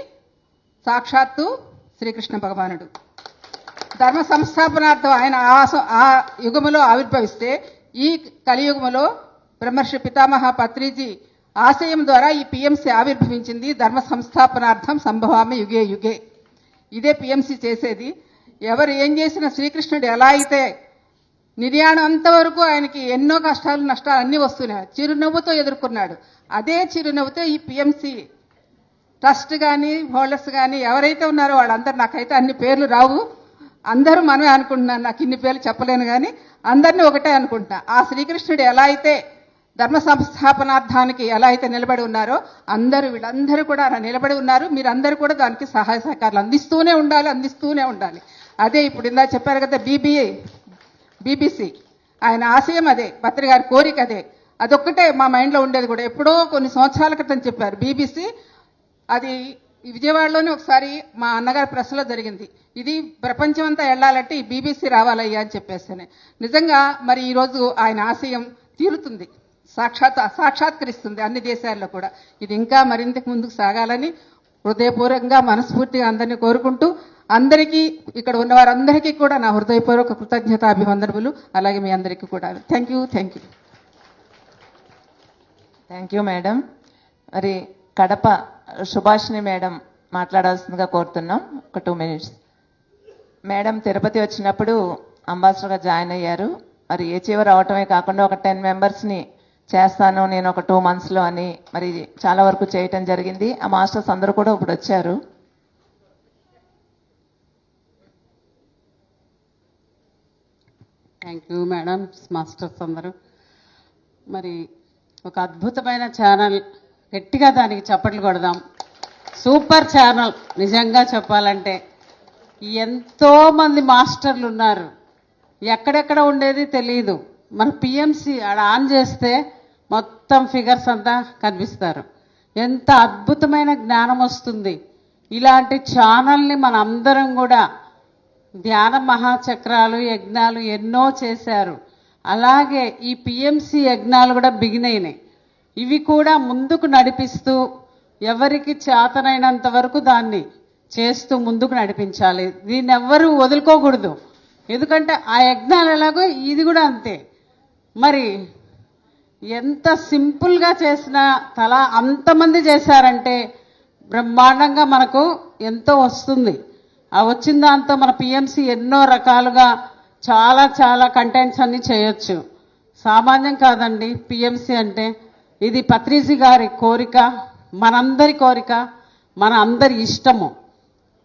G: సాక్షాత్తు శ్రీకృష్ణ భగవానుడు. ధర్మ సంస్థాపనార్థం ఆయన ఆ యుగములో ఆవిర్భవిస్తే ఈ కలియుగములో బ్రహ్మర్షి పితామహ పత్రిజీ ఆశయం ద్వారా ఈ పిఎంసి ఆవిర్భవించింది. ధర్మ సంస్థాపనార్థం సంభవామి యుగే యుగే. ఇదే పిఎంసి చేసేది. ఎవరు ఏం చేసినా శ్రీకృష్ణుడు ఎలా అయితే నిర్యాణం అంతవరకు ఆయనకి ఎన్నో కష్టాలు నష్టాలు అన్నీ వస్తున్నాయి, చిరునవ్వుతో ఎదుర్కొన్నాడు. అదే చిరునవ్వుతో ఈ పిఎంసి ట్రస్ట్ కానీ హోల్డర్స్ కానీ ఎవరైతే ఉన్నారో వాళ్ళందరూ, నాకైతే అన్ని పేర్లు రావు, అందరూ మనమే అనుకుంటున్నాను, నాకు ఇన్ని పేర్లు చెప్పలేను కానీ అందరినీ ఒకటే అనుకుంటున్నా. ఆ శ్రీకృష్ణుడు ఎలా అయితే ధర్మ సంస్థాపనార్థానికి ఎలా అయితే నిలబడి ఉన్నారో వీళ్ళందరూ కూడా అలా నిలబడి ఉన్నారు. మీరందరూ కూడా దానికి సహాయ సహకారాలు అందిస్తూనే ఉండాలి. అదే ఇప్పుడు ఇందా చెప్పారు కదా బీబీసీ, ఆయన ఆశయం అదే, పత్రి గారి కోరిక అదే. అదొక్కటే మా మైండ్లో ఉండేది కూడా. ఎప్పుడో కొన్ని సంవత్సరాల క్రితం చెప్పారు బీబీసీ అది విజయవాడలోనే ఒకసారి మా అన్నగారి ప్రెస్లో జరిగింది. ఇది ప్రపంచం అంతా వెళ్ళాలంటే ఈ బీబీసీ రావాలయ్యా అని చెప్పేసి. నిజంగా మరి ఈరోజు ఆయన ఆశయం తీరుతుంది, సాక్షాత్కరిస్తుంది అన్ని దేశాల్లో కూడా. ఇది ఇంకా మరింత ముందుకు సాగాలని హృదయపూర్వకంగా మనస్ఫూర్తిగా అందరినీ కోరుకుంటూ, అందరికీ ఇక్కడ ఉన్న వారందరికీ కూడా నా హృదయపూర్వక కృతజ్ఞతాభివందనములు. అలాగే మీ అందరికీ కూడా thank you.
C: Thank you madam. మరి కడప సుభాషిణి మేడం మాట్లాడాల్సిందిగా కోరుతున్నాం. ఒక 2 minutes. మేడం తిరుపతి వచ్చినప్పుడు అంబాసిడర్గా జాయిన్ అయ్యారు. మరి ఏచీవర్ అవటమే కాకుండా ఒక 10 మెంబర్స్ని చేస్తాను నేను ఒక 2 monthsలో అని మరి చాలా వరకు చేయటం జరిగింది. ఆ మాస్టర్స్ అందరూ కూడా ఇప్పుడు వచ్చారు.
H: థ్యాంక్ యూ మేడం, మాస్టర్స్ అందరూ. మరి ఒక అద్భుతమైన ఛానల్, గట్టిగా దానికి చప్పట్లు కొడదాం. సూపర్ ఛానల్ నిజంగా చెప్పాలంటే. ఎంతో మంది మాస్టర్లు ఉన్నారు, ఎక్కడెక్కడ ఉండేది తెలియదు. మన పిఎంసి ఆడ ఆన్ చేస్తే మొత్తం ఫిగర్స్ అంతా కనిపిస్తారు. ఎంత అద్భుతమైన జ్ఞానం వస్తుంది. ఇలాంటి ఛానల్ని మన అందరం కూడా ధ్యాన మహాచక్రాలు యజ్ఞాలు ఎన్నో చేశారు. అలాగే ఈ పిఎంసి యజ్ఞాలు కూడా బిగినైనాయి. ఇవి కూడా ముందుకు నడిపిస్తూ ఎవరికి చేతనైనంత వరకు దాన్ని చేస్తూ ముందుకు నడిపించాలి. దీన్ని ఎవ్వరూ వదులుకోకూడదు. ఎందుకంటే ఆ యజ్ఞాలు ఎలాగో ఇది కూడా అంతే. మరి ఎంత సింపుల్గా చేసినా తలా అంతమంది చేశారంటే బ్రహ్మాండంగా మనకు ఎంతో వస్తుంది. ఆ వచ్చిన దాంతో మన పిఎంసి ఎన్నో రకాలుగా చాలా చాలా కంటెంట్స్ అన్ని చేయొచ్చు. సామాన్యం కాదండి పిఎంసి అంటే. ఇది పత్రిజీ గారి కోరిక, మనందరి కోరిక, మన అందరి ఇష్టము.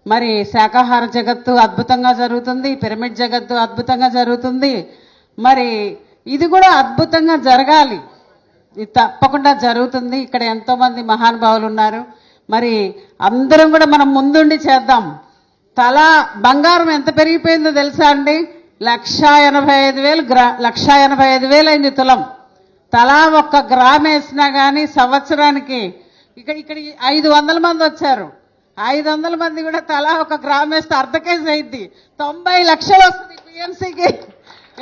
H: మరి శాకాహార జగత్తు అద్భుతంగా జరుగుతుంది, పిరమిడ్ జగత్తు అద్భుతంగా జరుగుతుంది. మరి ఇది కూడా అద్భుతంగా జరగాలి. ఇది తప్పకుండా జరుగుతుంది. ఇక్కడ ఎంతో మంది మహానుభావులు ఉన్నారు. మరి అందరం కూడా మనం ముందుండి చేద్దాం. తలా బంగారం ఎంత పెరిగిపోయిందో తెలుసా అండి? 1,85,000 అయింది తులం. తలా 1 గ్రామ్ వేసినా కానీ సంవత్సరానికి ఇక్కడ 500 మంది వచ్చారు. 500 మంది కూడా తలా 1 గ్రామ్ వేస్తే అర్ధ కేజీ అయింది. 90 లక్షలు వస్తుంది పిఎంసీకి.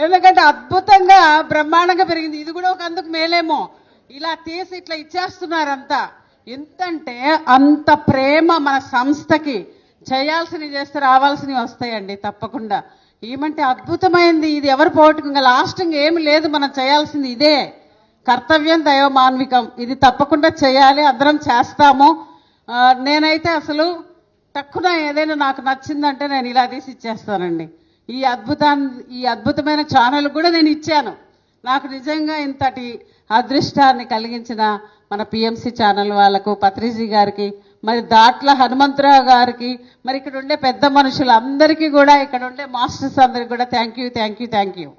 H: ఎందుకంటే అద్భుతంగా బ్రహ్మాండంగా పెరిగింది. ఇది కూడా ఒక అందుకు మేలేమో. ఇలా తీసి ఇట్లా ఇచ్చేస్తున్నారంతా. ఎంతంటే అంత ప్రేమ మన సంస్థకి. చేయాల్సినవి చేస్తే రావాల్సినవి వస్తాయండి తప్పకుండా. ఏమంటే అద్భుతమైంది. ఇది ఎవరు పోవటం ఇంకా లాస్ట్ ఏమి లేదు. మనం చేయాల్సింది ఇదే. కర్తవ్యం దైవ మాన్వికం. ఇది తప్పకుండా చేయాలి, అందరం చేస్తాము. నేనైతే అసలు తక్కువ ఏదైనా నాకు నచ్చిందంటే నేను ఇలా తీసి ఇచ్చేస్తానండి. ఈ అద్భుతమైన ఛానల్ కూడా నేను ఇచ్చాను. నాకు నిజంగా ఇంతటి అదృష్టాన్ని కలిగించిన మన పిఎంసి ఛానల్ వాళ్లకు, పత్రిజీ గారికి, మరి దాట్ల హనుమంతరావు గారికి, మరి ఇక్కడ ఉండే పెద్ద మనుషులందరికీ కూడా, ఇక్కడ ఉండే మాస్టర్స్ అందరికీ కూడా థ్యాంక్ యూ.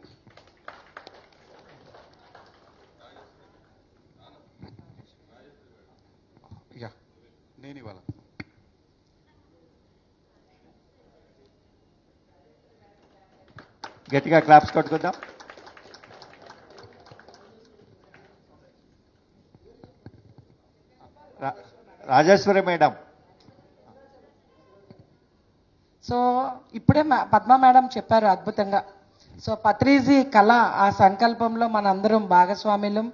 B: నేను ఇవాళ
I: గట్టిగా క్లాప్స్ కొట్టుకుందాం. రాజేశ్వరి మేడం.
A: సో ఇప్పుడే పద్మ మేడం చెప్పారు అద్భుతంగా. సో పత్రిజీ కళ, ఆ సంకల్పంలో మనందరం భాగస్వాములం.